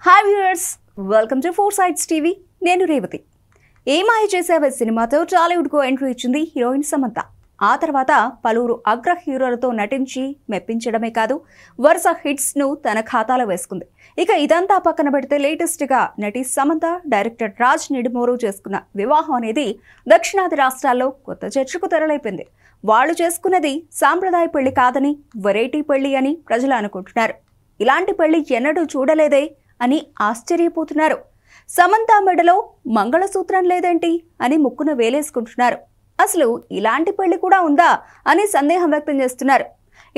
Hi viewers, welcome to four sides TV. నేను రేవతి. ఏమాయ చేసేవే సినిమాతో టాలీవుడ్కు entry ఇచ్చింది హీరోయిన్ సమంత. ఆ తర్వాత పలువురు అగ్ర హీరోలతో నటించి మెప్పించడమే కాదు, వరుస హిట్స్ను తన ఖాతాలో వేసుకుంది. ఇక ఇదంతా పక్కన పెడితే లేటెస్ట్గా నటి సమంత డైరెక్టర్ రాజ్ నిడుమోరు చేసుకున్న వివాహం అనేది దక్షిణాది రాష్ట్రాల్లో కొత్త చర్చకు తెరలేపింది. వాళ్ళు చేసుకున్నది సాంప్రదాయ పెళ్లి కాదని, వెరైటీ పెళ్లి అని ప్రజలు అనుకుంటున్నారు. ఇలాంటి పెళ్లి ఎన్నడూ చూడలేదే అని ఆశ్చర్యపోతున్నారు. సమంత మెడలో మంగళసూత్రం లేదేంటి అని ముక్కున వేలేసుకుంటున్నారు. అసలు ఇలాంటి పెళ్లి కూడా ఉందా అని సందేహం వ్యక్తం చేస్తున్నారు.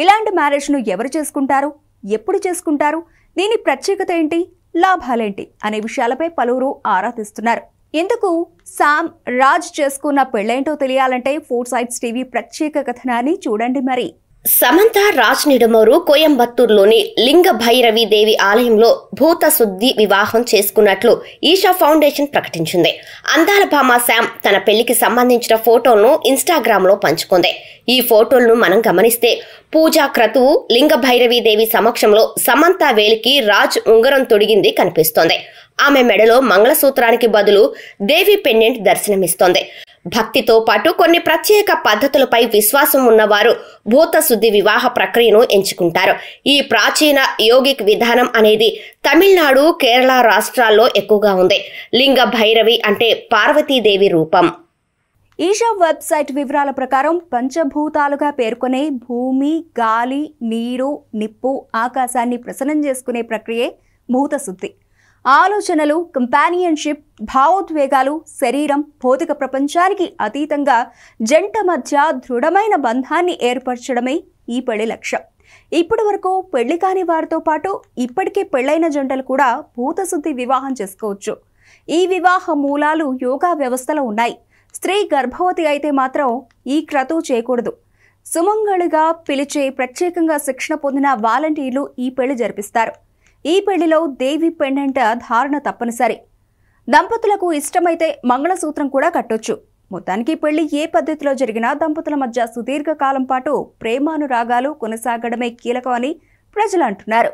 ఇలాంటి మ్యారేజ్ను ఎవరు చేసుకుంటారు, ఎప్పుడు చేసుకుంటారు, దీని ప్రత్యేకత ఏంటి, లాభాలేంటి అనే విషయాలపై పలువురు ఆరా తీస్తున్నారు. ఎందుకు సామ్ రాజ్ చేసుకున్న పెళ్లేంటో తెలియాలంటే ఫోర్ సైడ్స్ టీవీ ప్రత్యేక కథనాన్ని చూడండి. మరి సమంత రాజ్ నిడుమోరు కోయంబత్తూరులోని లింగ భైరవి దేవి ఆలయంలో భూత శుద్ధి వివాహం చేసుకున్నట్లు ఈషా ఫౌండేషన్ ప్రకటించింది. అందాల భామ శామ్ తన పెళ్లికి సంబంధించిన ఫోటోలను ఇన్స్టాగ్రామ్ లో పంచుకుంది. ఈ ఫోటోలను మనం గమనిస్తే పూజా క్రతువు లింగ భైరవి దేవి సమక్షంలో సమంత వేలికి రాజ్ ఉంగరం తొడిగింది కనిపిస్తోంది. ఆమె మెడలో మంగళసూత్రానికి బదులు దేవి పెండెంట్ దర్శనమిస్తోంది. భక్తితో పాటు కొన్ని ప్రత్యేక పద్ధతులపై విశ్వాసం ఉన్నవారు భూత శుద్ధి వివాహ ప్రక్రియను ఎంచుకుంటారు. ఈ ప్రాచీన యోగిక్ విధానం అనేది తమిళనాడు, కేరళ రాష్ట్రాల్లో ఎక్కువగా ఉంది. లింగ భైరవి అంటే పార్వతీదేవి రూపం. ఈషా వెబ్సైట్ వివరాల ప్రకారం పంచభూతాలుగా పేర్కొనే భూమి, గాలి, నీరు, నిప్పు, ఆకాశాన్ని ప్రసన్నం చేసుకునే ప్రక్రియే భూత శుద్ధి. ఆలోచనలు, కంపానియన్షిప్, భావోద్వేగాలు, శరీరం, భౌతిక ప్రపంచానికి అతీతంగా జంట మధ్య దృఢమైన బంధాన్ని ఏర్పరచడమే ఈ పెళ్లి లక్ష్యం. ఇప్పటి వరకు పెళ్లి కాని వారితో పాటు ఇప్పటికే పెళ్లైన జంటలు కూడా భూతశుద్ధి వివాహం చేసుకోవచ్చు. ఈ వివాహ మూలాలు యోగా వ్యవస్థలో ఉన్నాయి. స్త్రీ గర్భవతి అయితే మాత్రం ఈ క్రతువు చేయకూడదు. సుమంగళిగా పిలిచే ప్రత్యేకంగా శిక్షణ పొందిన వాలంటీర్లు ఈ పెళ్లి జరిపిస్తారు. ఈ పెళ్లిలో దేవి పెండెంట్ ధారణ తప్పనిసరి. దంపతులకు ఇష్టమైతే మంగళసూత్రం కూడా కట్టొచ్చు. మొత్తానికి పెళ్లి ఏ పద్ధతిలో జరిగినా దంపతుల మధ్య సుదీర్ఘకాలం పాటు ప్రేమానురాగాలు కొనసాగడమే కీలకం అని ప్రజలు అంటున్నారు.